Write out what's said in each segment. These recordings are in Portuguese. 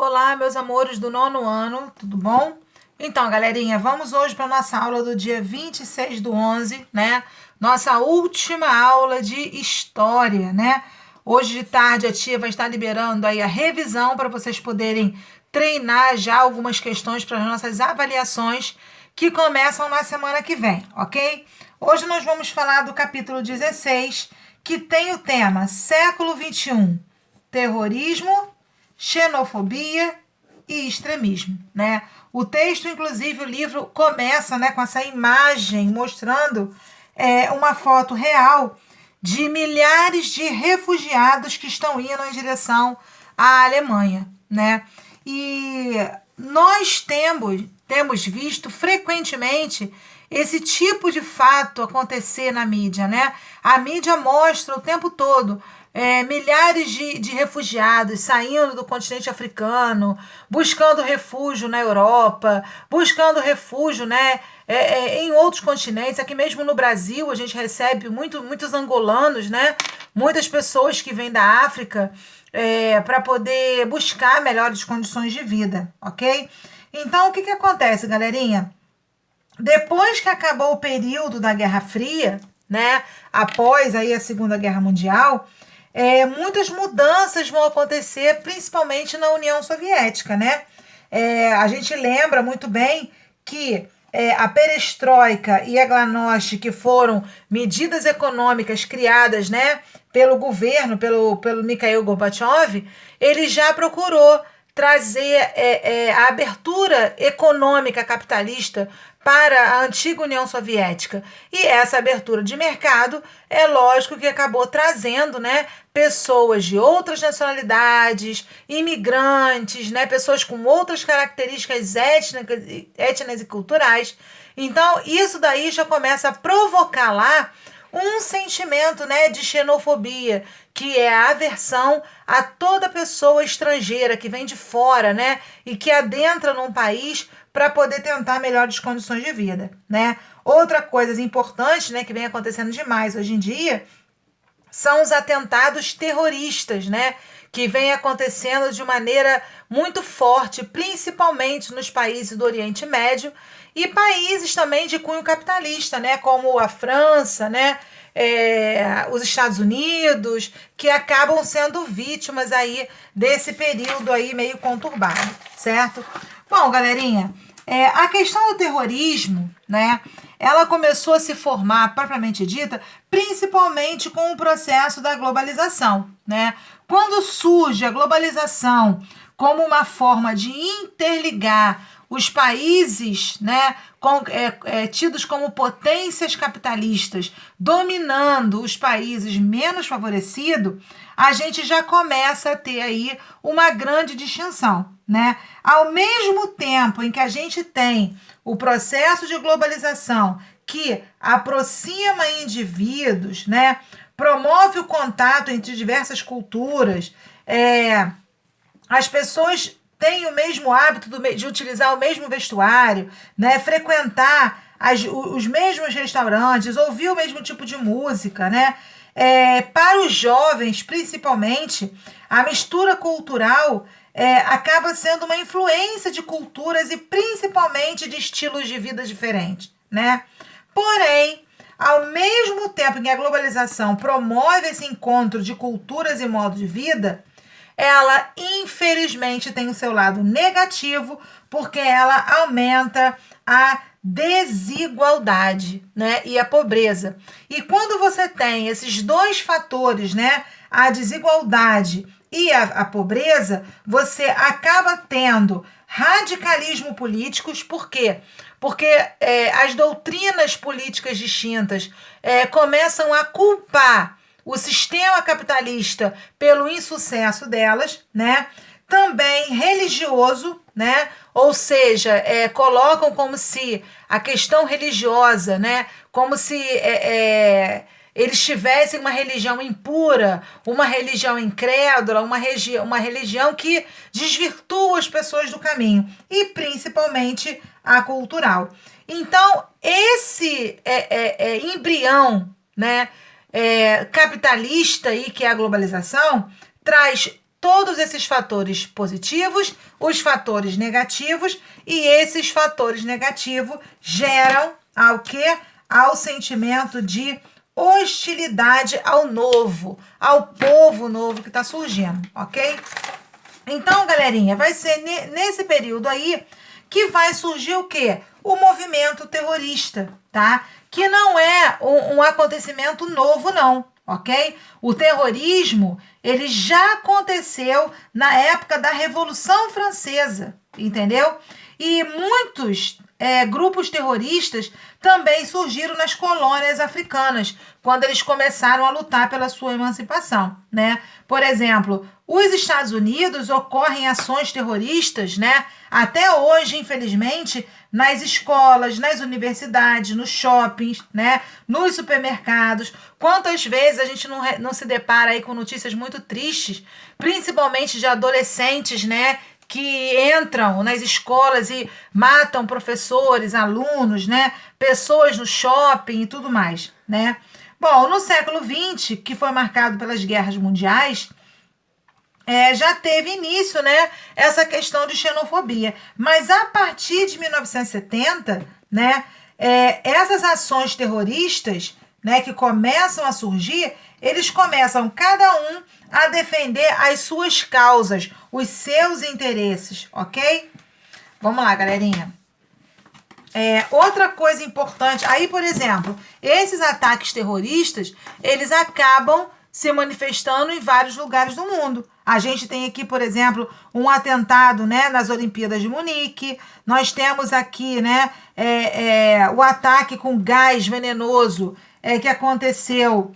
Olá, meus amores do nono ano, tudo bom? Então, galerinha, vamos hoje para nossa aula do dia 26/11, né? Nossa última aula de história, né? Hoje de tarde a tia vai estar liberando aí a revisão para vocês poderem treinar já algumas questões para as nossas avaliações que começam na semana que vem, ok? Hoje nós vamos falar do capítulo 16, que tem o tema Século XXI, terrorismo, xenofobia e extremismo, né? O texto, inclusive, o livro começa, né, com essa imagem mostrando uma foto real de milhares de refugiados que estão indo em direção à Alemanha, né? E nós temos visto frequentemente esse tipo de fato acontecer na mídia, né? A mídia mostra o tempo todo milhares de refugiados saindo do continente africano, buscando refúgio na Europa, buscando refúgio, né, em outros continentes. Aqui mesmo no Brasil a gente recebe muitos angolanos, né, muitas pessoas que vêm da África para poder buscar melhores condições de vida, ok? Então o que acontece, galerinha? Depois que acabou o período da Guerra Fria, né, após aí a Segunda Guerra Mundial, muitas mudanças vão acontecer, principalmente na União Soviética, né? A gente lembra muito bem que a perestroika e a glasnost, que foram medidas econômicas criadas, né, pelo governo, pelo Mikhail Gorbachev, ele já procurou trazer a abertura econômica capitalista para a antiga União Soviética. E essa abertura de mercado é lógico que acabou trazendo, né, pessoas de outras nacionalidades, imigrantes, né, pessoas com outras características étnicas e culturais. Então, isso daí já começa a provocar lá um sentimento, né, de xenofobia, que é a aversão a toda pessoa estrangeira que vem de fora, né, e que adentra num país para poder tentar melhores condições de vida, né? Outra coisa importante, né, que vem acontecendo demais hoje em dia, são os atentados terroristas, né, que vem acontecendo de maneira muito forte, principalmente nos países do Oriente Médio e países também de cunho capitalista, né, como a França, né, os Estados Unidos, que acabam sendo vítimas aí desse período aí meio conturbado, certo? Bom, galerinha, a questão do terrorismo, né, ela começou a se formar, propriamente dita, principalmente com o processo da globalização, né? Quando surge a globalização como uma forma de interligar os países, né, tidos como potências capitalistas, dominando os países menos favorecidos, a gente já começa a ter aí uma grande distinção, né? Ao mesmo tempo em que a gente tem o processo de globalização que aproxima indivíduos, né, promove o contato entre diversas culturas, as pessoas têm o mesmo hábito de utilizar o mesmo vestuário, né, frequentar os mesmos restaurantes, ouvir o mesmo tipo de música, né? Para os jovens, principalmente, a mistura cultural acaba sendo uma influência de culturas e principalmente de estilos de vida diferentes, né? Porém, ao mesmo tempo em que a globalização promove esse encontro de culturas e modos de vida, ela infelizmente tem o seu lado negativo, porque ela aumenta a desigualdade, né, e a pobreza. E quando você tem esses dois fatores, né, a desigualdade e a pobreza, você acaba tendo radicalismo políticos. Por quê? Porque as doutrinas políticas distintas começam a culpar o sistema capitalista pelo insucesso delas, né? Também religioso, né? Ou seja, colocam como se a questão religiosa, né? Como se eles tivessem uma religião impura, uma religião incrédula, uma religião que desvirtua as pessoas do caminho, e principalmente a cultural. Então, esse embrião, né, capitalista aí, que é a globalização, traz todos esses fatores positivos, os fatores negativos, e esses fatores negativos geram ao quê? Ao sentimento de hostilidade ao novo, ao povo novo que está surgindo, ok? Então, galerinha, vai ser nesse período aí que vai surgir o quê? O movimento terrorista, tá? Que não é um acontecimento novo, não, ok? O terrorismo, ele já aconteceu na época da Revolução Francesa, entendeu? E muitos grupos terroristas também surgiram nas colônias africanas, quando eles começaram a lutar pela sua emancipação, né? Por exemplo, os Estados Unidos ocorrem ações terroristas, né? Até hoje, infelizmente, nas escolas, nas universidades, nos shoppings, né? Nos supermercados. Quantas vezes a gente não se depara aí com notícias muito tristes, principalmente de adolescentes, né? Que entram nas escolas e matam professores, alunos, né? Pessoas no shopping e tudo mais, né? Bom, no século XX, que foi marcado pelas guerras mundiais, já teve início, né, essa questão de xenofobia. Mas a partir de 1970, né, essas ações terroristas, né, que começam a surgir, eles começam cada um a defender as suas causas, os seus interesses, ok? Vamos lá, galerinha. Outra coisa importante, aí, por exemplo, esses ataques terroristas, eles acabam se manifestando em vários lugares do mundo. A gente tem aqui, por exemplo, um atentado, né, nas Olimpíadas de Munique. Nós temos aqui, né, o ataque com gás venenoso que aconteceu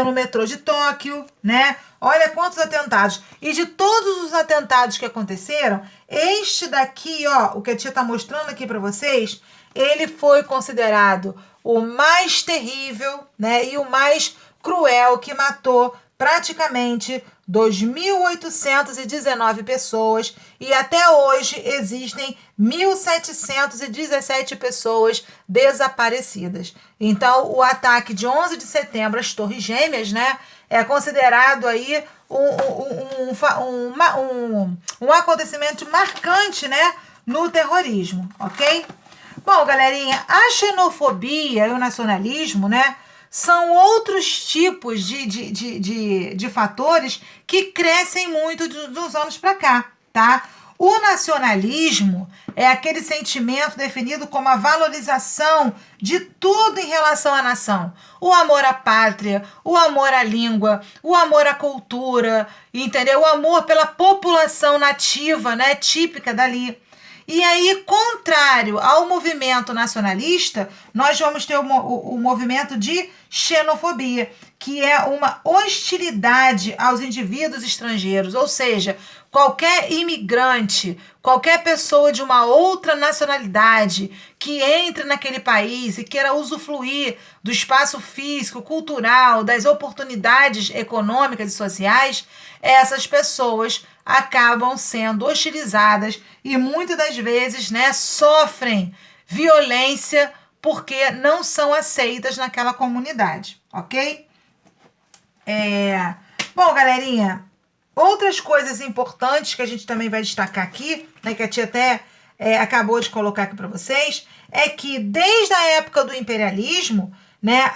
no metrô de Tóquio, né? Olha quantos atentados. E de todos os atentados que aconteceram, este daqui, ó, o que a tia tá mostrando aqui para vocês, ele foi considerado o mais terrível, né? E o mais cruel, que matou praticamente 2.819 pessoas, e até hoje existem 1.717 pessoas desaparecidas. Então, o ataque de 11 de setembro às Torres Gêmeas, né, é considerado aí um acontecimento marcante, né, no terrorismo, ok? Bom, galerinha, a xenofobia e o nacionalismo, né, são outros tipos de fatores que crescem muito dos anos para cá, tá? O nacionalismo é aquele sentimento definido como a valorização de tudo em relação à nação. O amor à pátria, o amor à língua, o amor à cultura, entendeu? O amor pela população nativa, né, típica dali. E aí, contrário ao movimento nacionalista, nós vamos ter o movimento de xenofobia, que é uma hostilidade aos indivíduos estrangeiros, ou seja, qualquer imigrante, qualquer pessoa de uma outra nacionalidade que entre naquele país e queira usufruir do espaço físico, cultural, das oportunidades econômicas e sociais, essas pessoas acabam sendo hostilizadas e muitas das vezes, né, sofrem violência porque não são aceitas naquela comunidade, ok? Bom, galerinha, outras coisas importantes que a gente também vai destacar aqui, né, que a tia até acabou de colocar aqui para vocês, é que desde a época do imperialismo, né,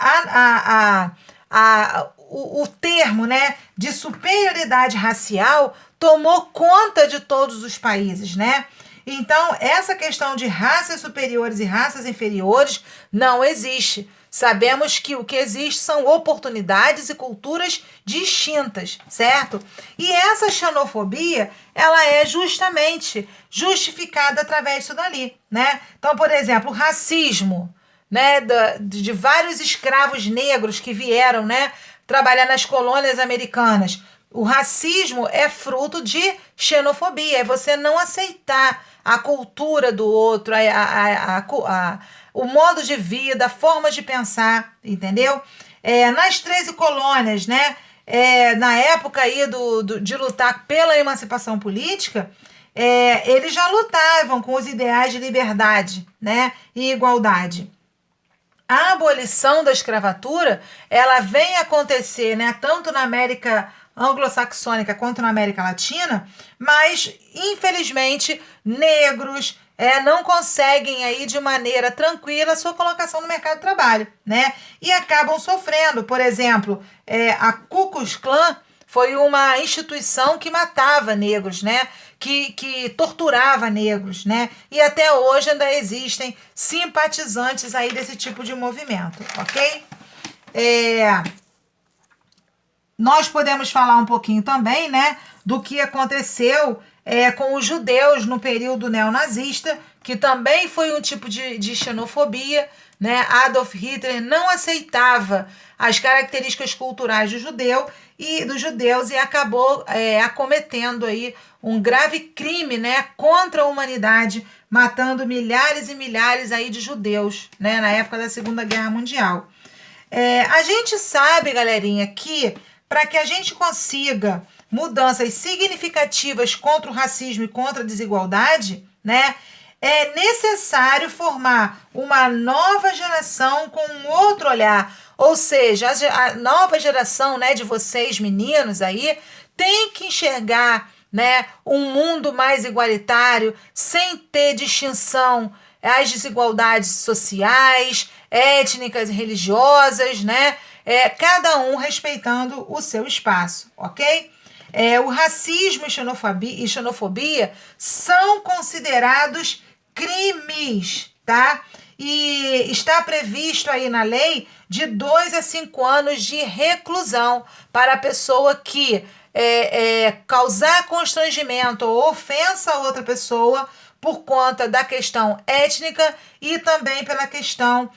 o termo, né, de superioridade racial tomou conta de todos os países, né? Então, essa questão de raças superiores e raças inferiores não existe. Sabemos que o que existe são oportunidades e culturas distintas, certo? E essa xenofobia, ela é justamente justificada através disso dali, né? Então, por exemplo, o racismo, né, de vários escravos negros que vieram, né, trabalhar nas colônias americanas. O racismo é fruto de xenofobia, é você não aceitar a cultura do outro, o modo de vida, a forma de pensar, entendeu? Nas 13 colônias, né, na época aí de lutar pela emancipação política, eles já lutavam com os ideais de liberdade, né, e igualdade. a abolição da escravatura, ela vem acontecer, né, tanto na América anglo-saxônica quanto na América Latina, mas, infelizmente, negros não conseguem aí de maneira tranquila a sua colocação no mercado de trabalho, né? E acabam sofrendo. Por exemplo, a Ku Klux Klan foi uma instituição que matava negros, né? Que torturava negros, né? E até hoje ainda existem simpatizantes aí desse tipo de movimento, ok? Nós podemos falar um pouquinho também, né, do que aconteceu com os judeus no período neonazista, que também foi um tipo de xenofobia, né? Adolf Hitler não aceitava as características culturais dos judeus e acabou acometendo aí um grave crime, né, contra a humanidade, matando milhares e milhares aí de judeus, né, na época da Segunda Guerra Mundial. A gente sabe, galerinha, que para que a gente consiga mudanças significativas contra o racismo e contra a desigualdade, né, é necessário formar uma nova geração com um outro olhar. Ou seja, a nova geração, né, de vocês, meninos aí, tem que enxergar, né, um mundo mais igualitário, sem ter distinção às desigualdades sociais, étnicas e religiosas, né? Cada um respeitando o seu espaço, ok? O racismo e xenofobia são considerados crimes, tá? E está previsto aí na lei de 2 a 5 anos de reclusão para a pessoa que causar constrangimento ou ofensa a outra pessoa por conta da questão étnica e também pela questão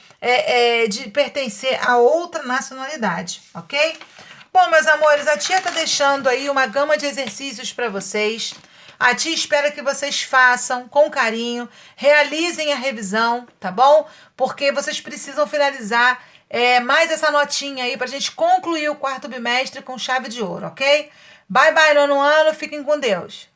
de pertencer a outra nacionalidade, ok? Bom, meus amores, a tia tá deixando aí uma gama de exercícios para vocês. A tia espera que vocês façam com carinho, realizem a revisão, tá bom? Porque vocês precisam finalizar mais essa notinha aí pra gente concluir o 4º bimestre com chave de ouro, ok? Bye, bye, nono ano. Fiquem com Deus.